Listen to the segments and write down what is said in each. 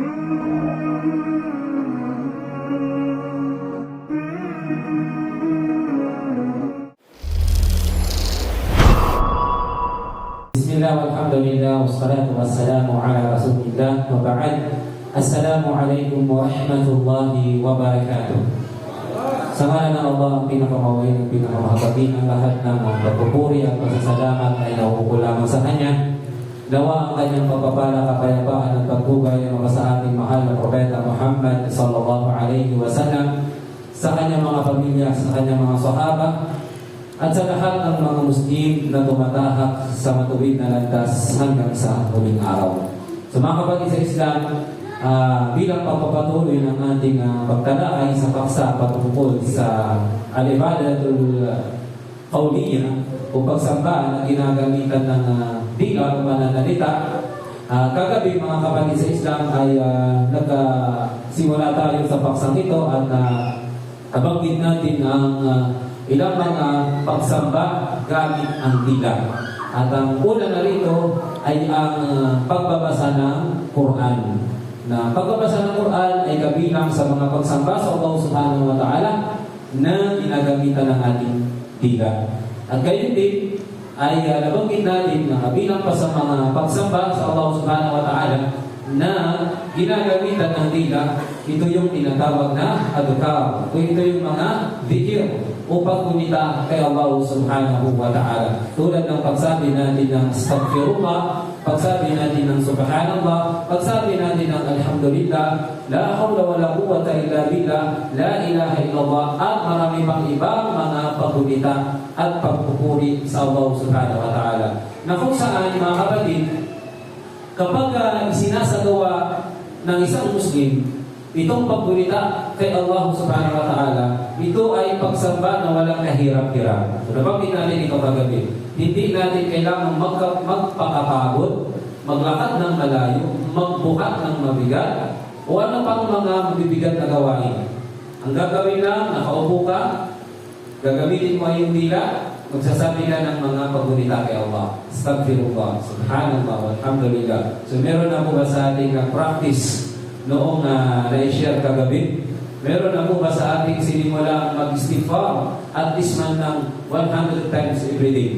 Bismillah walhamdulillah wassalatu wassalamu ala rasulillah wa ba'd. Assalamualaikum warahmatullahi wabarakatuh. Sa ngalan ng Allah, ang pinakamawin, ang pinakamahabagin, ang lahat ng pagpupuri at pasasalamat ay nauupo lamang sa Kanya. Nawa ang Kanyang pagpapala, kapayapaan at pagpugay ay sa ating mahal na Propeta Muhammad sallallahu alaihi wasallam, sa Kanyang mga pamilya, sa Kanyang mga sahaba, at sa lahat ng mga Muslim na tumatahak sa matuwid na landas hanggang sa huling araw. So mga kapatid sa Islam, bilang pagpapatuloy ng ating pagtalakay sa paksa patungkol sa al-ibadatul qawliyah o pagsamba na ginagamitan ng dila o pananalita, kagabi mga kapatid sa Islam ay nagsimula tayo sa paksang ito at nabanggit natin ang ilang mga pagsamba gamit ang dila. At ang una na rito ay ang pagbabasa ng Quran. Na pagbabasa ng Quran ay kabilang sa mga pagsamba sa Allah subhanahu wa ta'ala na ginagamitan ng ating dila. At gayon din ay nabanggit natin na kabilang pa sa mga pagsamba sa Allah subhanahu wa ta'ala na ginagamitan ng dila, ito yung tinatawag na adhkar. Ito yung mga dhikr o paggunita kay Allah subhanahu wa ta'ala. Tulad ng pagsabi natin ng astaghfirullah, pagsabi natin ng subhanallah, pagsabi natin ng alhamdulillah, la hawla wa la quwwata illa billah, la ilaha illallah, at marami pang ibang mga paggunita at pagpupuri sa Allah subhanahu wa ta'ala. Na kung saan, mga kapatid, kapag isinasagawa ng isang Muslim itong paggunita kay Allah subhanahu wa ta'ala, ito ay pagsamba na walang kahirap-hirap. So nabanggit natin ito kagabi. Hindi natin kailangan magpakapagod, maglakad ng malayo, magbuhat ng mabigat, o ano pang mga mabibigat na gawain. Ang gagawin lang, nakaupo ka, gagamitin mo yung dila, magsasabi ka ng mga paggunita kay Allah. Astaghfirullah, subhanallah, walhamdulillah. So meron na po ba sa ating practice noong na-share kagabi? Meron na po ba sa ating sinimula mag-istighfar at least man ng 100 times every day?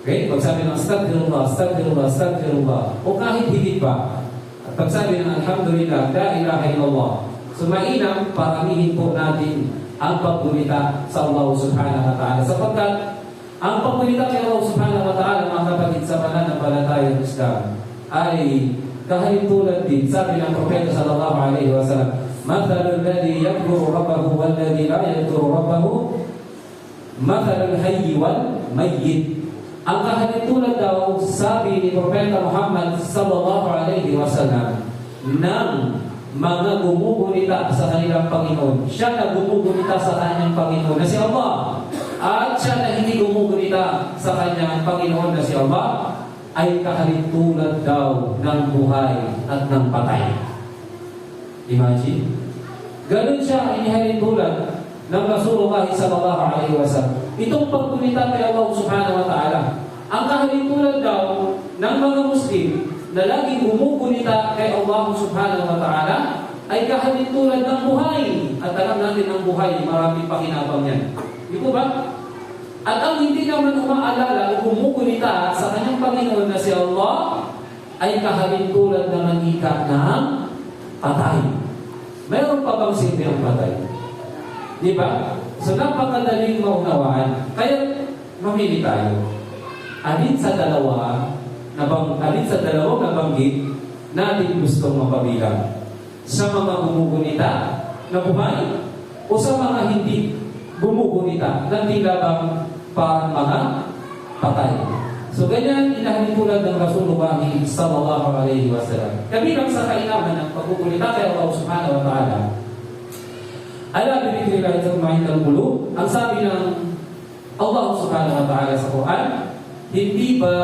Okay? Pagsabi ng astaghfirullah, astaghfirullah, astaghfirullah, o kahit higit pa. At pagsabi ng alhamdulillah, la ilaha illallah. So mainam, paramihin po natin ang paggunita sa Allah subhanahu wa ta'ala. Sapagkat ang paggunita kay Allah subhanahu wa ta'ala, mga kapatid sa pananampalatayang Islam, ay kahintulad din, sabi ng Propeta sallallahu alaihi wasallam, mathalul ladhi yadhkuru rabbahu wal ladhi la yadhkuru rabbahu mathalul hayyi wal mayyit. Ang kahintulad daw, sabi ni Propeta Muhammad sallallahu alaihi wasallam, ng mga gumugunita sa kanilang Panginoon, siya na gumugunita sa kanyang Panginoon na si Allah, at siya na hindi gumugunita sa kanyang Panginoon na si Allah, ay kahalintulad daw ng buhay at ng patay. Imagine. Ganun siya inihalintulad ng Rasulullah sallallahu alaihi wasallam. Itong paggunita kay Allah subhanahu wa ta'ala, ang kahalintulad daw ng mga Muslim na laging gumugunita kay Allah subhanahu wa ta'ala ay kahalintulad ng buhay. At alam natin ng buhay, marami pakinabang yan. Di po ba? At ang hindi naman umaalala o gumugunita sa kanyang Panginoon na si Allah ay kahalintulad na manika ng patay. Mayroon pa bang silbi ang patay? Di ba? So napakadaling maunawaan. Kaya mamili tayo. Alin sa dalawang nabanggit natin gustong mapabilang? Sa mga gumugunita na buhay o sa mga hindi gumugunita na tila bang parang mga patay? So ganyan inahalintulad ng Rasulullah sallallahu alaihi wasallam. Kabilang sa kainaman ng pagkukulita kay Allah subhanahu wa ta'ala, ala bibigrillah tatma'in al-qulub, ang sabi ng Allah subhanahu wa ta'ala sa Quran, hindi ba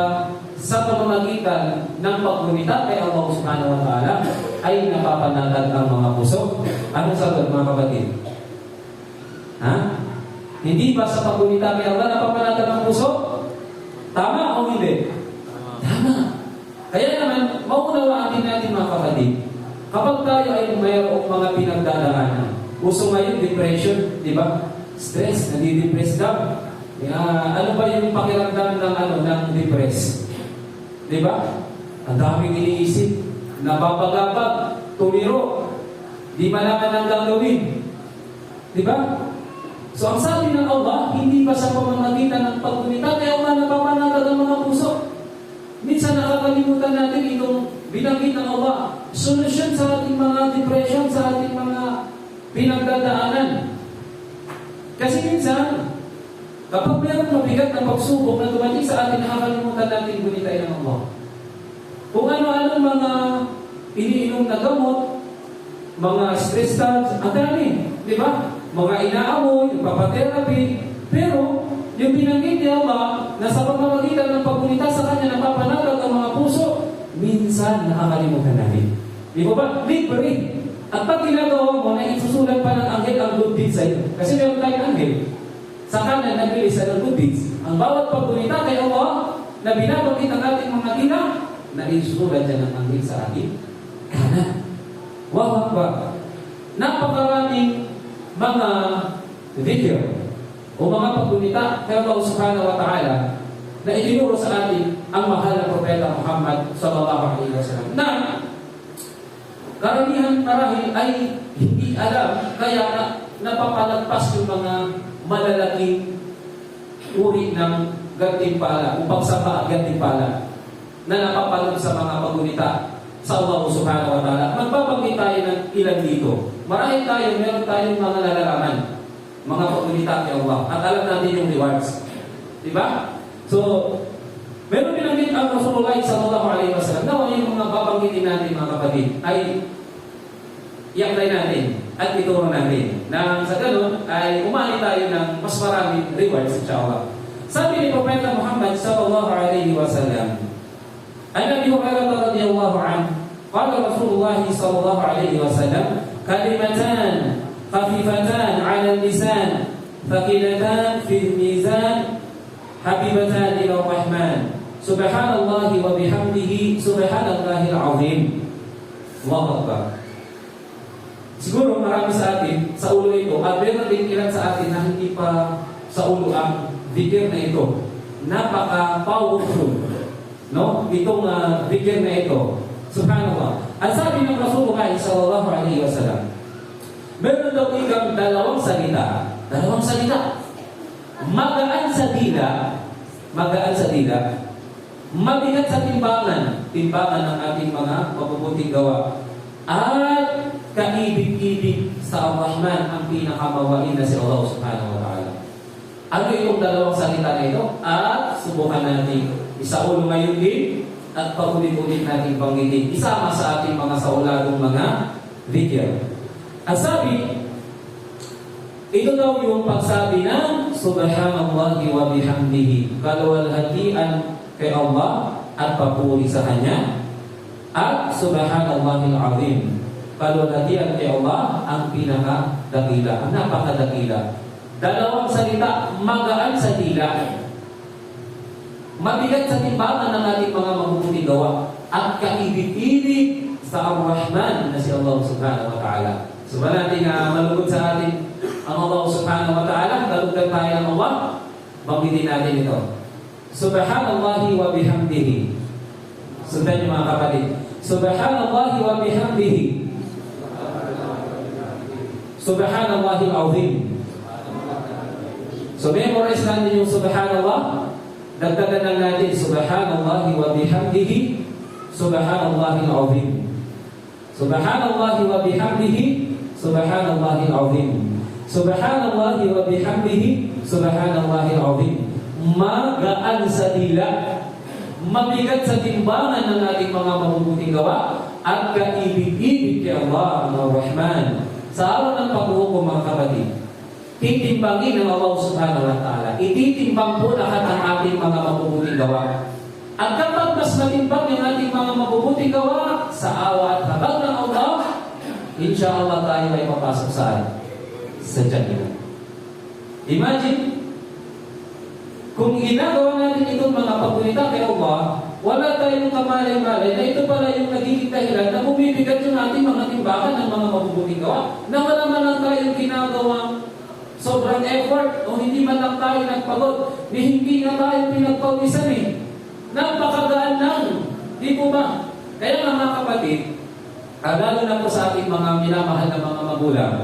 sa pamamagitan ng paggunita kay Allah subhanahu wa ta'ala ay napapanatag ang mga puso? Anong sagot, mga kapatid? Ha? Hindi ba sa paggunita kay Allah napapanatag ang puso? Tama o hindi? Tama. Kaya naman, maunawaan din natin, mga kapatid, Kapag tayo ay mayroong mga pinagdadaanan, uso ngayon, depression, di ba? Stress, nadidepress ka. Ano ba yung pakiramdam ng depress? Di ba? Ang daming iniisip, nababagabag, tumiro, di malaman ang gagawin. Di ba? So ang sabi ng Allah, hindi pa sa pamamagitan ng paggunita, kaya Allah napapanatag ang mga puso. Minsan nakakalimutan natin itong binanggit ng Allah, solusyon sa ating mga depression, sa ating mga pinagdadaanan. Kasi minsan, kapag mayroong mabigat na pagsubok na dumating sa atin, nakakalimutan natin gunitain ng Allah. Kung ano-ano mga iniinom na gamot, mga stress drugs, ang dami, di ba? Mga inaamoy, papatherapy, pero yung binanggit ni Allah na sa pamamagitan ng paggunita sa Kanya napapanatag ang mga puso, minsan nakakalimutan natin. Di ba ba? Libre. At pag ginagawa mo na isusulat pa ng anghel ang good deeds sa iyo, kasi meron tayong anghel, sa kanan nagbilis ng good deeds. Ang bawat paggunita kay Allah na binabanggit ang ating mga ina, na isusulat dyan ng anghel sa ating kanan. Wow, ba? Napakaraming mga video o mga paggunita kay Allah subhanahu wa ta'ala na itinuro sa atin ang mahal na propeta Muhammad sallallahu alaihi wasallam na karamihan marahil ay hindi alam, kaya napapalagpas yung mga malalaking uri ng gantimpala, o pagsamba at gantimpala na napapalag sa mga paggunita sa Allah subhanahu wa ta'ala. Magbabanggit tayo ng ilan dito. Marahil tayo, meron tayong mga nalalaman, mga paggunita kay Allah, at alam natin yung rewards. Diba? So, meron binanggit ang Rasulullah sallallahu alaihi wasallam na yung mga babanggitin natin mga kapatid ay i-apply natin at ituro natin na sa ganun ay umani tayo ng mas maraming rewards insyaAllah. Sabi ni Propeta Muhammad sallallahu alaihi wasallam, an Abi Hurairah radhiyallahu anhu, qala Rasulullah sallallahu alaihi wasallam, kalimatan khafifatan 'ala al-lisan, thaqilatan fil mizan, habibatan ila Rahman, subhanallahi wa bihamdihi, subhanallahil azim. Allahu Akbar. Siguro marami sa atin sa ulo ito, at meron din ilan sa atin na hindi pa sa ulo ang dhikr na ito. Napaka-powerful, no? Itong dhikr na ito. Subhanallah. Ang sabi ng Rasulullah sallallahu alaihi wasallam, meron daw ikang dalawang salita. Magaan sa dila, mabigat sa timbangan ng ating mga mabubuting gawa, at kaibig-ibig sa Ar-Rahman, ang pinakamawain na si Allah subhanahu wa ta'ala. Ano itong dalawang salita na ito? At subukan natin isaulo ngayon din at paulit-ulit natin banggitin isama sa ating mga sauladong mga video. Ang sabi, ito daw yung pagsabi ng subhanallahi wa bihamdihi, kaluwalhatian kay Allah at papuri sa Kanya, at subhanallahil azim, kaluwalhatian kay Allah ang pinakadakila, ang napakadakila. Dalawang salita, magaan sa dila, mabigat sa timbangan ng ating mga mabubuting gawa, at kaibig-ibig sa Ar-Rahman na si Allah subhanahu wa ta'ala. So ba natin malugod sa atin ang Allah subhanahu wa ta'ala, dalugdan tayo ng Allah, banggitin natin ito. Subhanallahi wa bihamdihi. Sundan niyo mga kapatid. Subhanallahi wa bihamdihi. Subhanallahil azim. So memorize natin yung subhanallah. Dagdagan lang natin subhanallahi wa bihamdihi, subhanallahil azim. Subhanallahi wa bihamdihi, subhanallahil azim. Subhanallahi wa bihamdihi, subhanallahil azim. Magaan sa dila, mabigat sa timbangan ng ating mga mabubuting gawa, at kaibig-ibig kay Allah ang Rahman. Sa araw ng paghuhukom mga kapatid, titimbangin ng Allah subhanahu wa ta'ala. Ititimbang po lahat ang ating mga mabubuting gawa. At kapag mas matimbang yung ating mga mabubuting gawa, sa awa at habag ng Allah, insyaAllah tayo ay papasok saan? Sa Jannah. Imagine, kung ginagawa natin itong mga paggunita kay Allah, wala tayong kamalay-malay na ito pala yung nagiging dahilan na bumibigat yung ating mga timbangan ng mga mabubuting gawa. Na wala man lang tayong ginagawang sobrang effort o hindi man lang tayo nagpagod, hindi na tayo pinagpawisan eh. Napakagaan lang. Di po ba? Kaya mga kapatid, lalo na po sa ating mga minamahal na mga magulang,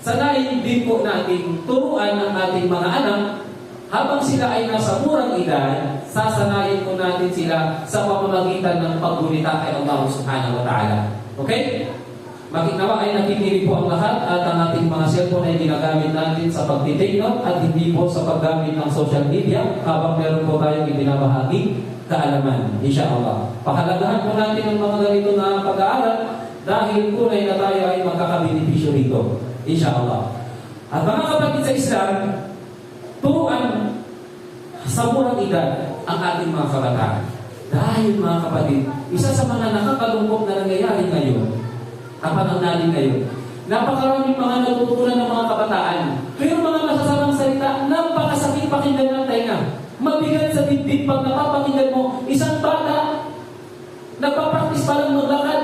sanayin din po natin turuan ng ating mga anak habang sila ay nasa murang edad, sasanayin po natin sila sa pamamagitan ng paggunita kay Allah Subhanahu wa Ta'ala. Okay? Makiknawa ay nakikinig po ang lahat at ang ating mga cellphone ay ginagamit natin sa pag-take note at hindi po sa paggamit ng social media habang meron po tayong ibinabahagi kaalaman. Inshallah. Pahalagahan po natin ang mga ganito na pag-aaral dahil tunay na tayo ay magkakabenepisyo rito. Inshallah. At mga kapatid sa Islam, turuan sa murang edad ang ating mga kabataan. Dahil mga kapatid, isa sa mga nakakalungkot na nangyayari ngayon, kapag natin ngayon, napakaraming mga natutunan ng mga kabataan. Pero mga masasamang salita, napakasakit pakinggan ng tainga. Mabigat sa dibdib pag napapakinggan mo, isang bata, nagpapraktis pa lang maglakad.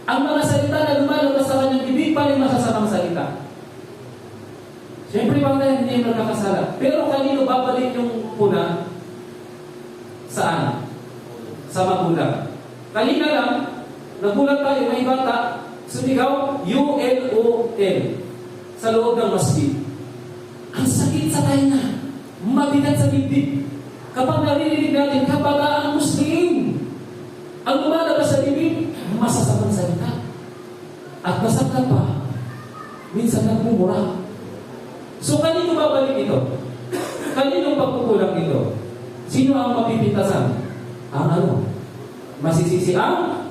Ang mga salita na lumalabas sa kanyang bibig pa rin masasamang salita. Siyempre, bangda hindi yung nagkakasala. Pero kanino babalik yung puna? Saan? Sa magulang. Kanina lang, nagulat tayo, may bata, sumigaw, ULOL, sa loob ng masjid. Ang sakit sa tainga, mabigat sa dibdib. Kapag naririnig natin, kabataan Muslim, ang lumalabas sa bibig, masasamang salita. At masakit pa, minsan nagmumura. So, kanino babalik ito? Kanino pagkukulang ito? Sino ang mapipintasan? Ang ano? Masisisi ang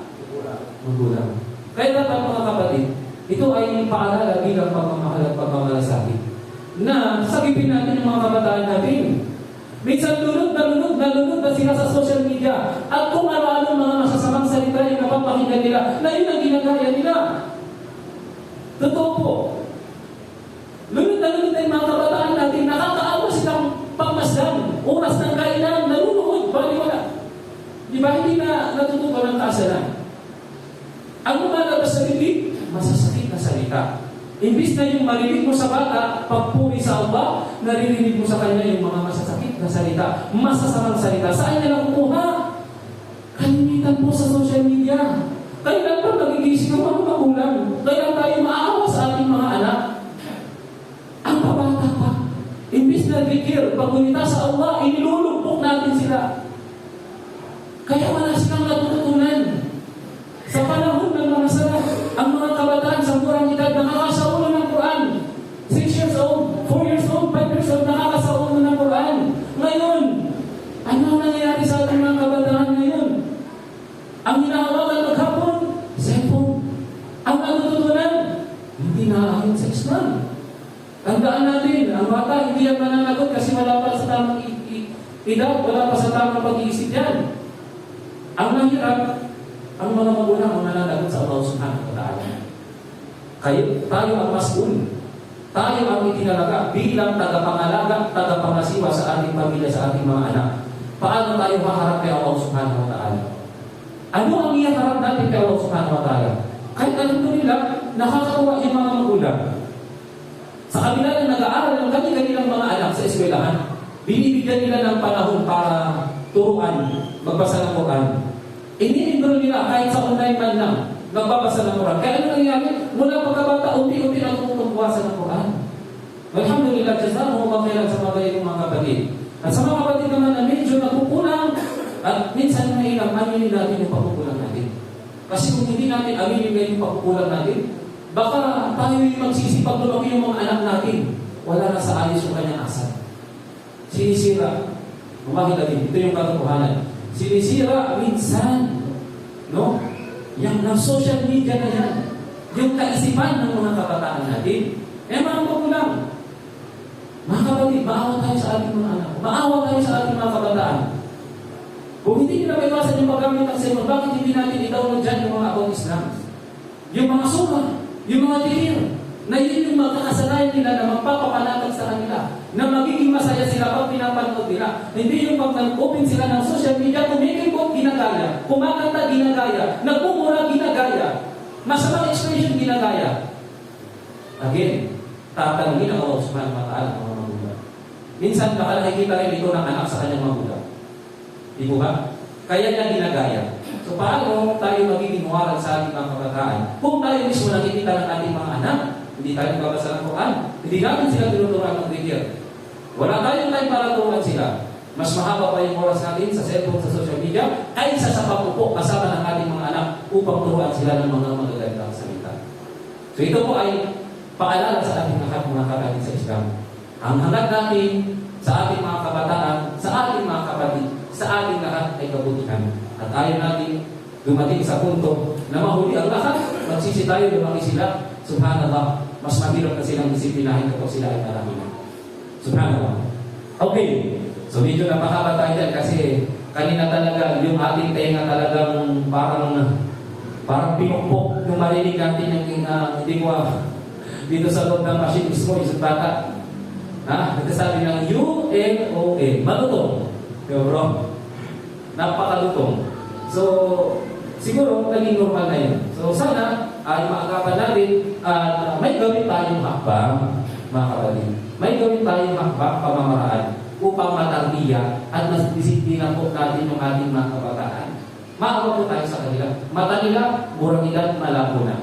magulang. Kaya dapat mga kapatid, ito ay paalala bilang pagmamahal at pagmamalasakit na sagipin natin yung mga kabataan natin. Minsan lunod na sila sa social media at kung ano-ano mga masasamang salita yung napapakinggan nila na yun ang ginagaya nila. Totoo po. Lunod na yung mga kabataan natin, nakakaawa silang pagmasdan, oras ng kainan, nanunood, baliwala. Di ba hindi na natutupan ng kasalan? Ang lumalabas sa bibig, masasakit na salita. Imbis na yung marinig mo sa bata, pagpuri sa Allah, naririnig mo sa kanya yung mga masasakit na salita, masasamang salita. Saan niya nakukuha? Kalimitan po sa social media. Kailan pa magigising ang mga magulang? Kailan tayo maawa sa ating mga anak? Ang pabata pa. Imbis na zikir, paggunita sa Allah, inilulumpok natin sila. Kaya wala silang natutunan. Sa panahon ng mga salaf, ang mga kabataan sa murang edad nakakasaulo ng Quran. 6 years old, 4 years old, 5 years old, nakakasaulo ng Quran. Ngayon, ano ang nangyayari sa ating mga kabataan ngayon? Ang hinahawakan maghapon, cellphone. Ang natutunan, hindi naayon sa Islam. Tandaan natin, ang bata hindi yan mananagot kasi wala pa sa tamang edad, wala pa sa tamang pag-iisip yan. Ang mahirap, ang mga magulang ang nananagot sa Allah Subhanahu wa Ta'ala. Tayo ang mas'ul. Tayo ang itinalaga bilang tagapangalaga, tagapangasiwa sa ating pamilya, sa ating mga anak. Paano tayo maharap kay Allah Subhanahu wa Ta'ala? Ano ang iyaharap natin kay Allah Subhanahu wa Ta'ala? Kahit alam ko nila, nakakatuwa yung mga magulang. Sa kabila ng nag-aaral ng kanilang mga anak sa eskwelahan, binibigyan nila ng panahon para turuan, magbasa ng Quran. Ini-enroll nila kahit sa online man lang, nagbabasa ng Quran. Kaya ano nangyari? Mula pagkabata, unti-unti na tumutumbasa ng Quran. Alhamdulillah, jazakumullah khairan sa mga mga kapatid. At sa mga kapatid naman na medyo nakukulang, at minsan mahirap, aminin natin yung pagkukulang natin. Kasi kung hindi natin aminin ngayon yung pagkukulang natin, baka tayo yung magsisipag lumaki yung mga anak natin. Wala na sa ayos yung kanyang asal. Sinisira. Umahil natin. Ito yung katotohanan. Sinisira minsan. No? Yung social media na yan. Yung kaisipan ng mga kabataan natin. Mga magulang. Mga kapatid, maawa tayo sa ating mga anak. Maawa tayo sa ating mga kabataan. Kung hindi nila maiwasan yung paggamit ng cellphone, bakit hindi natin i-download dyan yung mga account Islam? Yung mga sura, yung mga tingin. na yun yung magkakasanayan nila na magpapapanatag sa kanila, na magiging masaya sila pag pinapanood nila. Hindi yung pag nag-open sila ng social media, kumikipot, ginagaya, kumakanta, ginagaya, nagmumura, ginagaya, masamang expression, ginagaya. Again, tatanungin ang Allah subhanahu wa ta'ala ng mga magulang. Minsan, baka nakikita rin ito ng anak sa kanyang magulang. Di po ba? Kaya niya ginagaya. So, paano tayo magiging muharap sa ating mga kabataan? Kung tayo mismo nakikita ng ating mga anak, hindi tayo nagbabasa ng Quran, hindi natin sila tinuturuan ng trigger. Wala tayong time para turuan sila. Mas mahaba pa yung oras natin sa cellphone, sa social media, kaysa sa pagpupo kasama ng ating mga anak upang turuan sila ng mga magagandang salita. So, ito po ay paalala sa ating mga kapatid sa Islam. Ang hangad natin sa ating mga kabataan, sa ating mga kapatid, sa ating lahat ay kabutihan. At ayaw natin dumating sa punto na mahuli ang lahat, magsisi tayo, lumaki sila. Subhanallah, mas mahirap na silang disiplinahin kapag sila ay marami na. Subhanallah. Okay, so medyo napakaba tayo dyan kasi kanina talaga yung ating tenga talagang parang pinukpok yung marinig natin yung hindi ko dito sa loob ng machine mismo, isang bata. Nagsasabi ng U-N-O-N. Malutong. Yo bro. Napakalutong. So, siguro, naging normal na yun. So, sana, ay maagapan natin at may gawin tayong hakbang, mga kapatid. May gawin tayong hakbang, pamamaraan, upang matarbiya at mas disiplina po natin yung ating mga kabataan. Maawa po tayo sa kanila. Mata nila, murang edad, malabo na.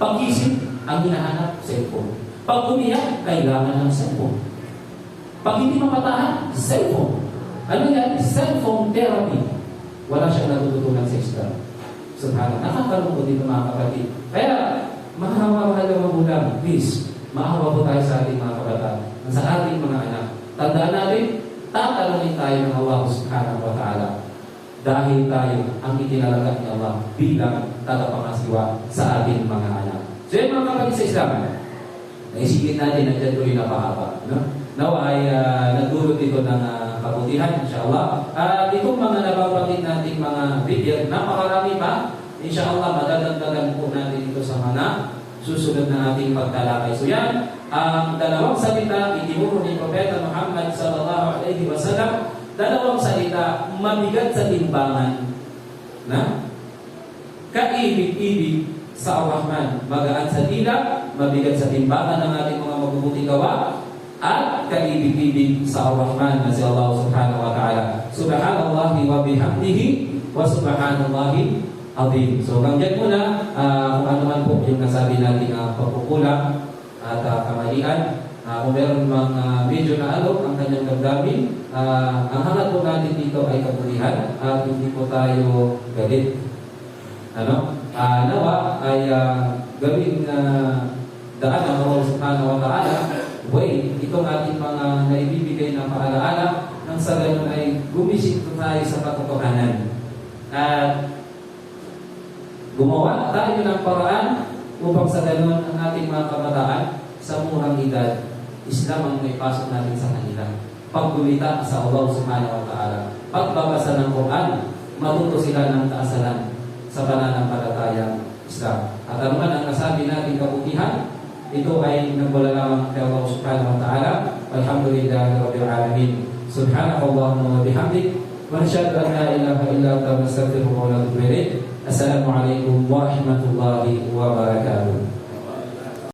Pag-isip, ang hinahanap, cellphone. Pag umiyak, kailangan ng cellphone. Pag hindi mapatahan, cellphone. Ano yan? Cellphone therapy. Wala siyang natututunan sa Islam. Subhanallah. Nakakalungkot dito mga kapatid. Kaya, mahal na magulang, please, maawa po tayo sa ating mga kabataan, sa ating mga anak. Tandaan natin, tatanungin tayo ng Allah subhanahu wa ta'ala. Dahil tayo ang itinalaga ni Allah bilang tagapangasiwa sa ating mga anak. So yung mga kapatid sa Islam, naisipin natin na dyan tuloy napahaba. No? Now ay nagdulot ito ng kabutihan, insyaAllah. At itong mga nababanggit nating mga video, napakarami pa. InsyaAllah, madadagdagan po natin ito sa mga susunod na ating pagtalakay. So yan, ang dalawang salita, itinuro ni Propeta Muhammad sallallahu alaihi wasallam, dalawang salita, mabigat sa timbangan, na kaibig-ibig sa Ar-Rahman, magaan sa dila, mabigat sa timbangan ng ating mga mabubuting gawa, at kaibig-ibig sa Ar-Rahman na si Allah subhanahu wa ta'ala. Subhanallahi wa bihamdihi wa subhanallahi azim. So hanggang muna, kung ano man po yung nasabi natin pagkukulang at kamalian, kung meron mga medyo na alok ang kanyang damdamin, ang hangat po natin dito ay kabutihan at hindi po tayo galit. Nawa ay gawing daan ng Allah subhanahu wa ta'ala, way, itong ating mga naibibigay na paalaala, nang sa ganun ay gumising tayo sa katotohanan. At gumawa tayo ng paraan upang sa ganun ang ating mga kabataan sa murang edad, Islam ang may pasok natin sa kanila. Pagbulita sa Allah subhanahu wa ta'ala. Pagbabasa ng Quran, matuto sila ng kaasalan sa pananampalatayang Islam. At ano man ang nasabi natin kabutihan, ito ay nagmula lamang kay Allah subhanahu wa ta'ala. Alhamdulillahi rabbil alamin. Subhanakallahumma wa bihamdik, wa nashhadu an la ilaha illa anta nastaghfiruka wa natubu ilayk. Assalamu alaikum warahmatullahi wabarakatuh.